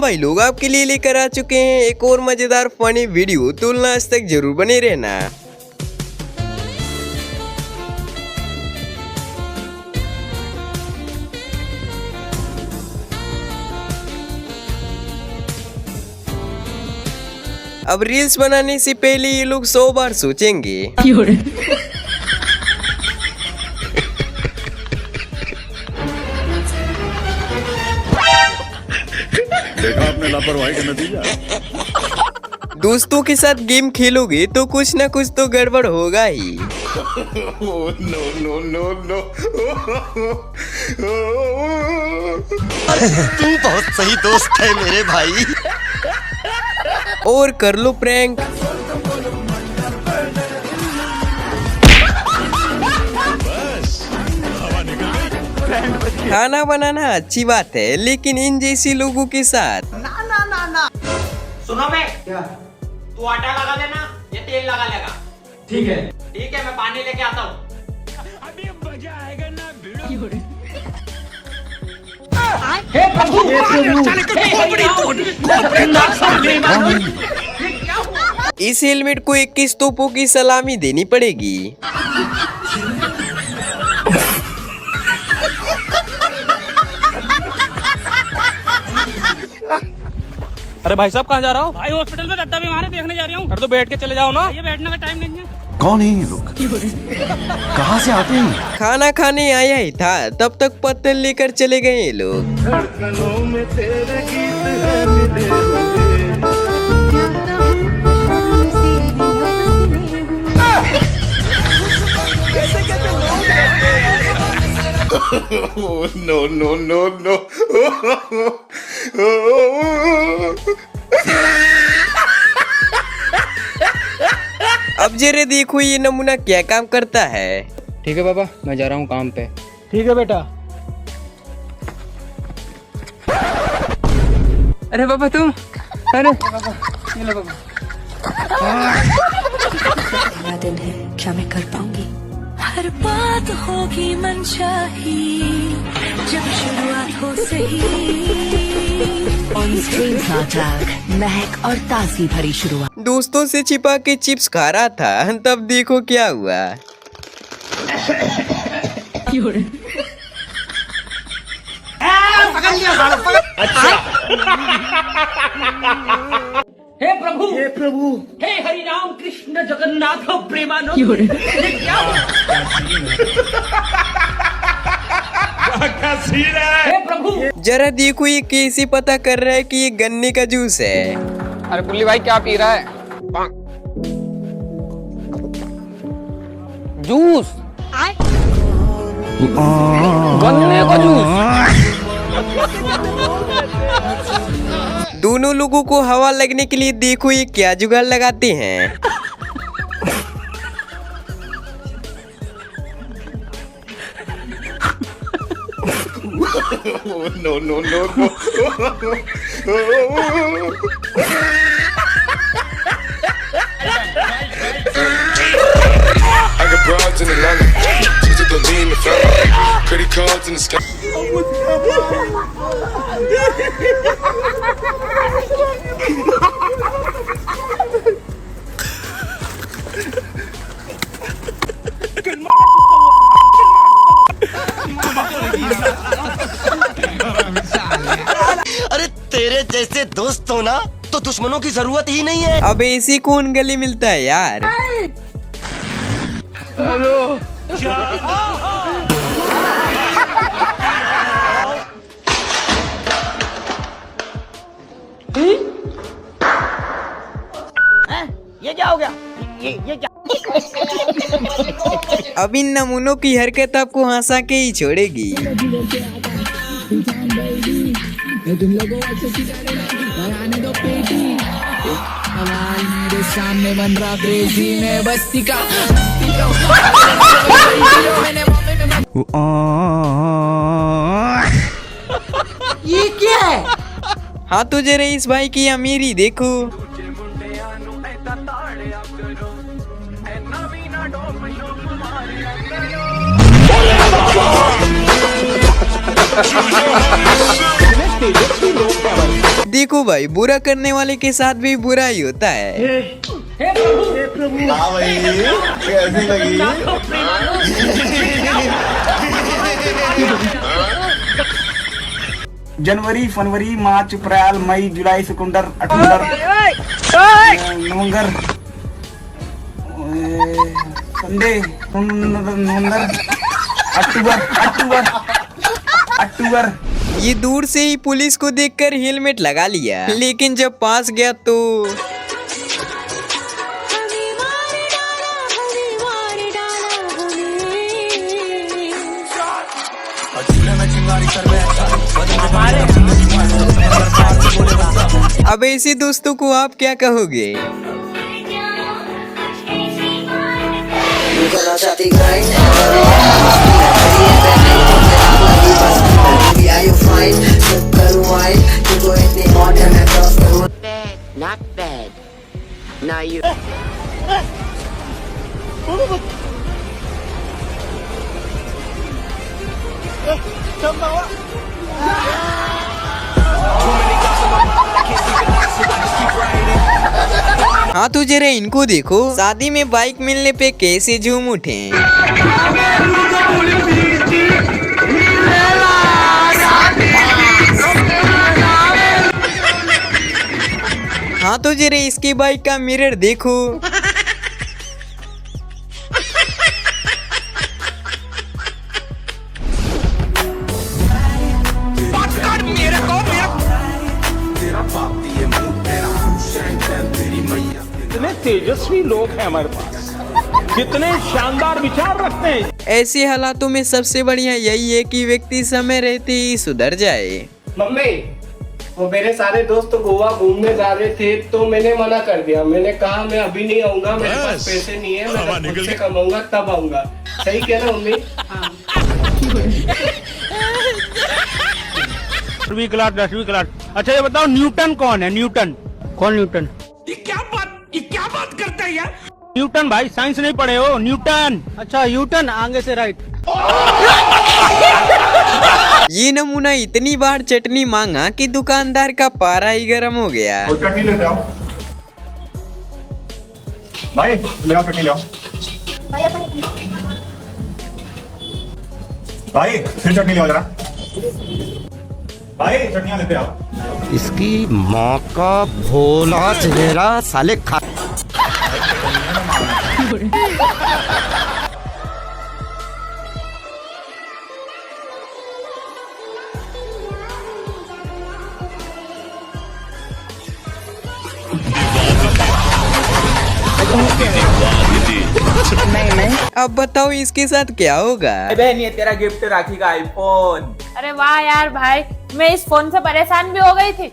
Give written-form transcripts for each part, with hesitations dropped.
भाई लोग आपके लिए लेकर आ चुके हैं एक और मजेदार फनी वीडियो, तो लास्ट तक जरूर बने रहना। अब रील्स बनाने से पहले ये लोग 100 बार सोचेंगे। देखा आपने लापरवाही का नतीजा। दोस्तों के साथ गेम खेलोगे तो कुछ ना कुछ तो गड़बड़ होगा ही। No no no no. तू बहुत सही दोस्त है मेरे भाई। और कर लो प्रैंक। खाना बनाना अच्छी बात है, लेकिन इन जैसी लोगों के साथ ना। सुनो बे, क्या? तू आटा लगा देना या तेल लगा लेगा? ठीक है, मैं पानी लेके आता हूँ। अभी मजा आएगा ना भिड़ो। इस हेलमेट को 21 तोपों की सलामी देनी पड़ेगी। अरे भाई साहब कहाँ जा रहा हो? भाई हॉस्पिटल में गद्दा बीमार है, देखने जा रहा हूँ। अरे तो बैठ के चले जाओ ना। ये बैठने का टाइम नहीं है। कौन है ये लोग? कहाँ से आते हैं? खाना खाने आया ही था, तब तक पत्तल लेकर चले गए ये लोग। No no no no. अब जरा देखो ये नमूना क्या काम करता है। ठीक है पापा, मैं जा रहा हूँ काम पे। ठीक है बेटा। अरे पापा तुम, अरे पापा ये लो पापा। दिन है, क्या मैं कर पाऊंगी? हर बात होगी मनचाही जब शुरुआत हो सही। ऑन स्क्रीन नाटक महक और ताजगी भरी शुरुआत। दोस्तों से छिपा के चिप्स खा रहा था, तब देखो क्या हुआ। हे प्रभु, हे हरि राम कृष्ण जगन्नाथ प्रेमानंद। क्या हे प्रभु, जरा देखो ये कैसे पता कर रहा है कि ये गन्ने का जूस है। अरे पुल्ली भाई क्या पी रहा है? जूस, गन्ने का जूस। दोनों लोगों को हवा लगने के लिए देखो ये क्या जुगाड़ लगाते हैं। No no no no. I got broads in Atlanta, just to lean in the family, credit cards in the sky. अरे तेरे जैसे दोस्त हो ना तो दुश्मनों की जरूरत ही नहीं है। अब ऐसी कौन गली मिलता है यार। हेलो। ये क्या हो गया? ये क्या? अब इन नमूनों की हरकत आपको हंसा के ही छोड़ेगी। मेरे सामने बन रहा क्रेजी में बस्ती का। ये क्या है? हाँ तो जरा इस भाई की अमीरी देखो। देखो भाई, बुरा करने वाले के साथ भी बुरा ही होता है। कैसी लगी? जनवरी, फरवरी, मार्च, अप्रैल, मई, जुलाई, सितंबर, अक्टूबर, नवंबर, संडे, नवंबर, अक्टूबर। ये दूर से ही पुलिस को देखकर हेलमेट लगा लिया, लेकिन जब पास गया तो अब ऐसे दोस्तों को आप क्या कहोगे? Not bad. Now you. हाँ तो जरा इनको देखो, शादी में बाइक मिलने पे कैसे झूम उठे। हाँ तो जरा इसकी बाइक का मिरर देखो। कितने तेजस्वी लोग हैं हमारे पास, कितने शानदार विचार रखते हैं। ऐसे हालातों में सबसे बढ़िया यही है कि व्यक्ति समय रहते ही सुधर जाए। मम्मी, वो मेरे सारे दोस्त गोवा घूमने जा रहे थे तो मैंने मना कर दिया। मैंने कहा मैं अभी नहीं आऊंगा, मेरे पास पैसे नहीं है, मैं खुद से कमाऊंगा तब आऊंगा। सही क्या ना मम्मी? क्लास 10वीं क्लास। अच्छा ये बताओ, न्यूटन कौन है? न्यूटन कौन? न्यूटन ये क्या बात करता है यार? न्यूटन भाई, साइंस नहीं पढ़े हो? न्यूटन। अच्छा न्यूटन, आगे से राइट। ये नमूना इतनी बार चटनी मांगा कि दुकानदार का पारा ही गर्म हो गया। चटनी लेते आओ भाई, ले आओ चटनी ले आओ भाई, फिर चटनी ले आओ जरा भाई, चटनियाँ लेते आओ। इसकी माँ का भोला चेहरा साले खा। अब बताओ इसके साथ क्या होगा? बहन ये तेरा गिफ्ट राखी का आईफोन। अरे वाह यार भाई, मैं इस फोन से परेशान भी हो गई थी।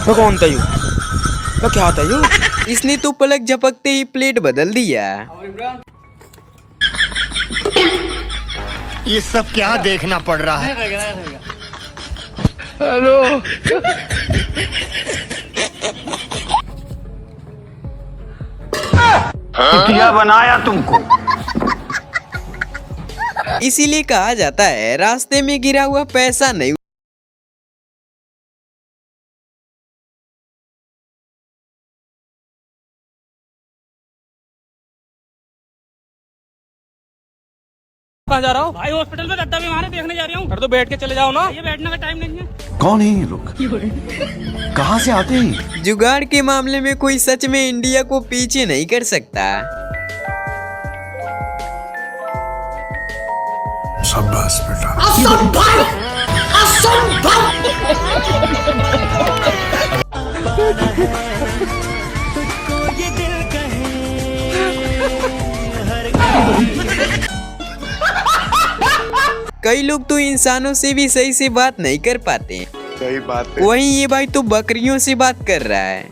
तो कौन था यू? तो क्या था यू? इसने तो पलक झपकते ही प्लेट बदल दिया। ये सब क्या देखना पड़ रहा है? हेलो। क्या बनाया तुमको? इसीलिए कहा जाता है रास्ते में गिरा हुआ पैसा नहीं कहाँ जा रहा हूँ भाई? हॉस्पिटल में रद्दा बीमार है, देखने जा रहा हूँ। फिर तो बैठ के चले जाओ ना, ये बैठने का टाइम नहीं है। कौन है ये लोग? कहाँ से आते हैं? जुगाड़ के मामले में कोई सच में इंडिया को पीछे नहीं कर सकता। शाबाश बेटा। कई लोग तो इंसानों से भी सही से बात नहीं कर पाते। सही बात है। वहीं ये भाई तो बकरियों से बात कर रहा है।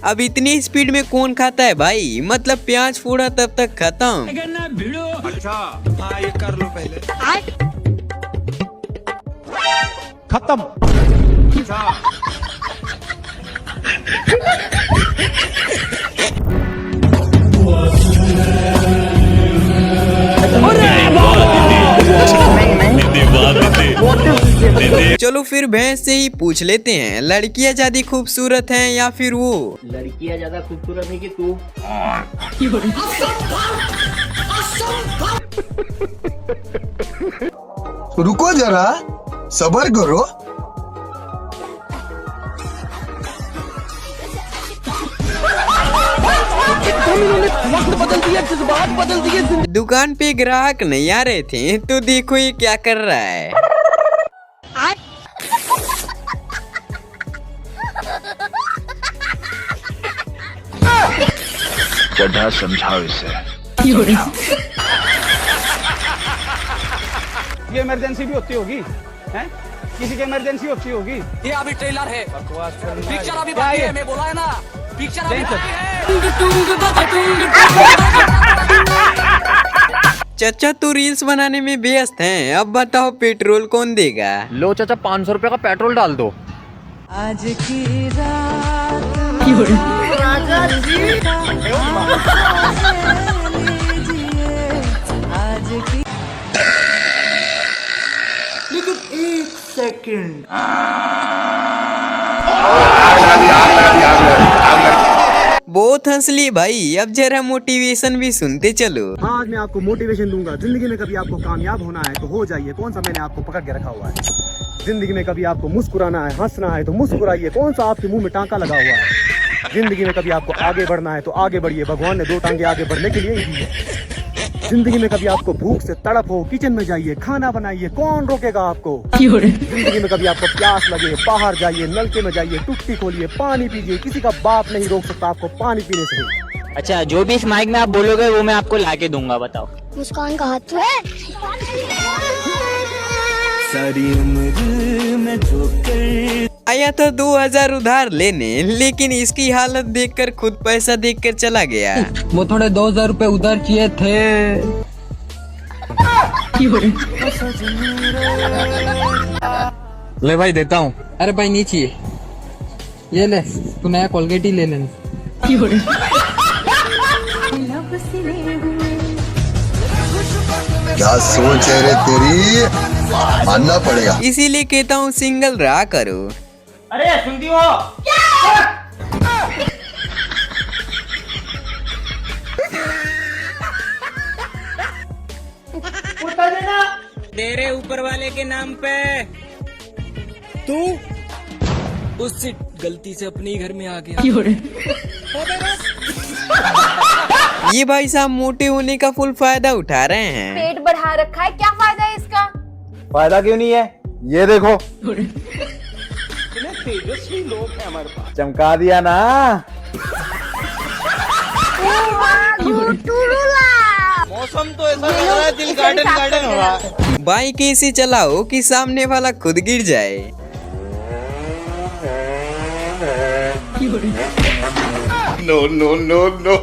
अब इतनी स्पीड में कौन खाता है भाई, मतलब प्याज फोड़ा तब तक खत्म। अच्छा हाँ ये कर लो पहले। खत्म। चलो फिर भैंस से ही पूछ लेते हैं, लड़कियां ज्यादा खूबसूरत हैं या फिर वो? लड़कियां ज्यादा खूबसूरत है कि तू? रुको जरा सबर करो। दुकान पे ग्राहक नहीं आ रहे थे तो देखो ये क्या कर रहा है। गड्ढा समझाओ इसे। ये इमरजेंसी भी होती होगी हैं? किसी की इमरजेंसी होती होगी। ये अभी ट्रेलर है, पिक्चर अभी बाकी है, मैं बोला है ना, पिक्चर अभी बाकी है। चाचा तो रील्स बनाने में व्यस्त हैं, अब बताओ पेट्रोल कौन देगा? लो चाचा 500 रुपए का पेट्रोल डाल दो। आज की रात आज की बहुत हंस ली भाई, अब जरा मोटिवेशन भी सुनते चलो। आज मैं आपको मोटिवेशन दूंगा। जिंदगी में कभी आपको कामयाब होना है तो हो जाइए। कौन सा मैंने आपको पकड़ के रखा हुआ है? जिंदगी में कभी आपको मुस्कुराना है, हंसना है तो मुस्कुराइए। कौन सा आपके मुंह में टांका लगा हुआ है? जिंदगी में कभी आपको आगे बढ़ना है तो आगे बढ़िए। भगवान ने 2 टांगे आगे बढ़ने के लिए ही दी है। जिंदगी में कभी आपको भूख से तड़प हो, किचन में जाइए, खाना बनाइए, कौन रोकेगा आपको? जिंदगी में कभी आपको प्यास लगे, बाहर जाइए, नलके में जाइए, टुट्टी खोलिए, पानी पीजिए। किसी का बाप नहीं रोक सकता आपको पानी पीने से। अच्छा, जो भी इस माइक में आप बोलोगे वो मैं आपको लाके दूंगा। बताओ। मुस्कान का हाथ है। सारी उम्र में धोकर आया था 2000 उधार लेने, लेकिन इसकी हालत देखकर खुद पैसा देकर चला गया। वो थोड़े 2000 रुपए उधार चाहिए थे। ले भाई देता हूँ। अरे भाई नहीं चाहिए, ये ले, तू नया कोलगेट ही ले लेना। क्या सोच है रे तेरी, मानना पड़ेगा। इसीलिए कहता हूँ सिंगल रहा करो। अरे सुनती हो? तेरे ऊपर वाले के नाम पे तू उससे गलती से अपने घर में आ गया। ये भाई साहब मोटे होने का फुल फायदा उठा रहे हैं। पेट बढ़ा रखा है, क्या फायदा है इसका? फायदा क्यों नहीं है? ये देखो तेजस्वी लोग हैं हमारे पास। चमका दिया ना। मौसम तो ऐसा लग रहा है दिल गार्डन गार्डन हो रहा है। बाइक ऐसे चलाओ कि सामने वाला खुद गिर जाए। No no no no.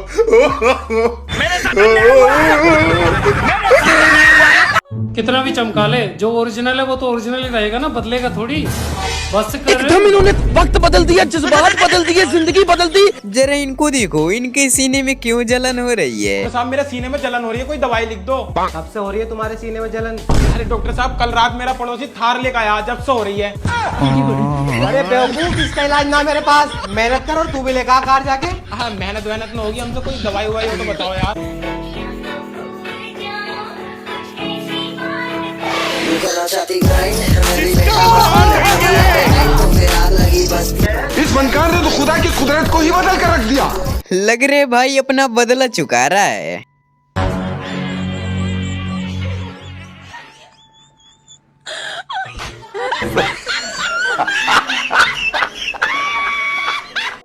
कितना भी चमका ले, जो ओरिजिनल है वो तो ओरिजिनल ही रहेगा ना, बदलेगा थोड़ी। बस कर एकदम इन्होंने वक्त बदल दिया, जज्बात बदल दिए, जिंदगी बदल दी। जरा इनको देखो, इनके सीने में क्यों जलन हो रही है? डॉक्टर साहब मेरे सीने में जलन हो रही है, कोई दवाई लिख दो। कब से हो रही है तुम्हारे सीने में जलन? अरे डॉक्टर साहब कल रात मेरा पड़ोसी थार लेकर आया, जब से हो रही है। अरे बेवकूफ, इसका इलाज ना मेरे पास। मेहनत कर और तू भी लेकर कार जाके। हाँ मेहनत वहनत में होगी, हमसे कोई दवाई उवाई हो तो बताओ यार। इस फनकार ने तो खुदा की कुदरत को ही बदल कर रख दिया। लग रहे भाई अपना बदला चुका रहा है।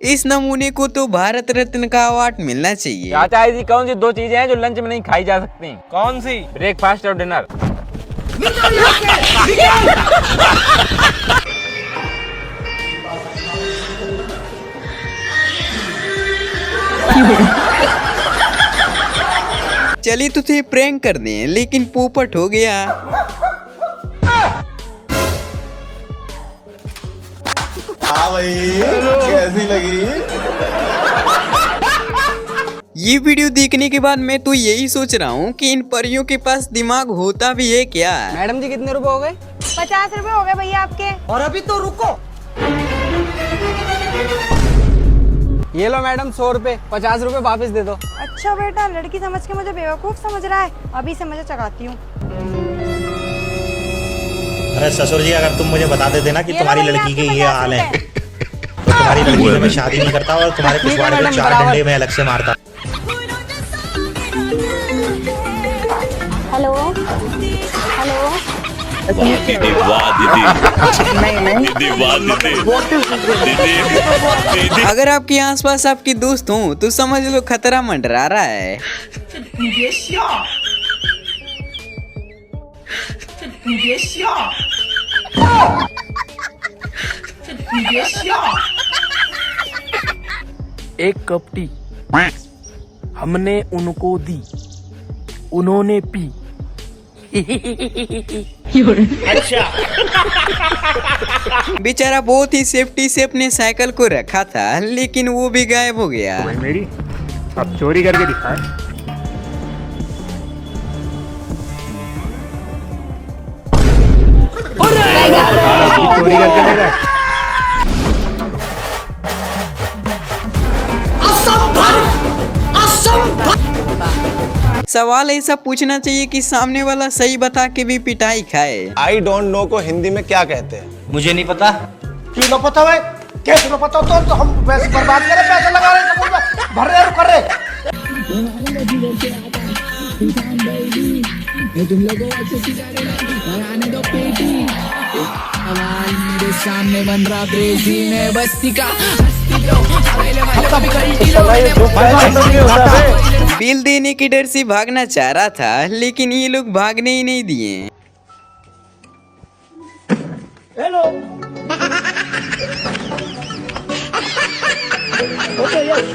इस नमूने को तो भारत रत्न का अवार्ड मिलना चाहिए। चाचा ऐसी कौन सी 2 चीजें हैं जो लंच में नहीं खाई जा सकती? कौन सी? ब्रेकफास्ट और डिनर। चली तुझे प्रैंक कर दें, लेकिन पोपट हो गया। हाँ भाई, कैसी लगी? ये वीडियो देखने के बाद मैं तो यही सोच रहा हूँ कि इन परियों के पास दिमाग होता भी है क्या। मैडम जी कितने रुपए हो गए? 50 रुपए हो गए भैया आपके। और अभी तो रुको। ये लो मैडम 100 रुपए, 50 रुपए वापस दे दो। अच्छा बेटा, लड़की समझ के मुझे बेवकूफ समझ रहा है, अभी से मुझे चगाती हूँ। अरे ससुर जी, अगर तुम मुझे बता देते ना कि तुम्हारी लड़की के ये हाल है, तो तुम्हारी लड़की से मैं शादी नहीं करता और तुम्हारे पिछवाड़े को 4 डंडे में अलग से मारता। Hello hello. अगर आपके आसपास आपके दोस्त हों तो समझ लो खतरा मंडरा रहा है। एक कप टी हमने उनको दी, उन्होंने पी। अच्छा। बेचारा बहुत ही सेफ्टी से अपने साइकिल को रखा था, लेकिन वो भी गायब हो गया। मेरी अब चोरी करके दिखाए। चोरी करके ले गए। सवाल ऐसा पूछना चाहिए कि सामने वाला सही बता के भी पिटाई खाए। आई डोंट नो को हिंदी में क्या कहते हैं? मुझे नहीं पता। क्यों ना पता है? कैसे ना पता तो हम पैसे बर्बाद करें, पैसे लगा रहे हैं, भर रहे कर रहे। सामने बन रहा क्रेजी में बस्ती का। बिल देने के डर से भागना चाह रहा था, लेकिन ये लोग भागने ही नहीं दिए। Hello. Okay yes.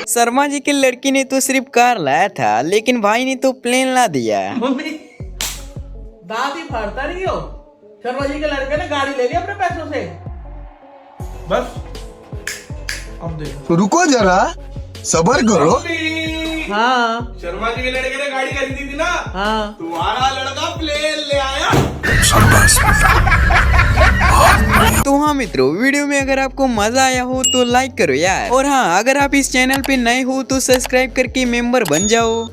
Sharma ji की लड़की ने तो सिर्फ कार लाया था, लेकिन भाई ने तो प्लेन ला दिया। मम्मी दादी फाड़ता नहीं हो। शर्मा जी के लड़के ने गाड़ी ले ली अपने पैसों से। बस अब देखो। रुको जरा, सबर करो। हाँ, शर्मा जी के लड़के ने गाड़ी खरीदी थी ना। हाँ, तुम्हारा लड़का प्लेन ले आया। तो हाँ मित्रों, वीडियो में अगर आपको मजा आया हो तो लाइक करो यार, और हाँ, अगर आप इस चैनल पे नए हो तो सब्सक्राइब करके मेंबर बन जाओ।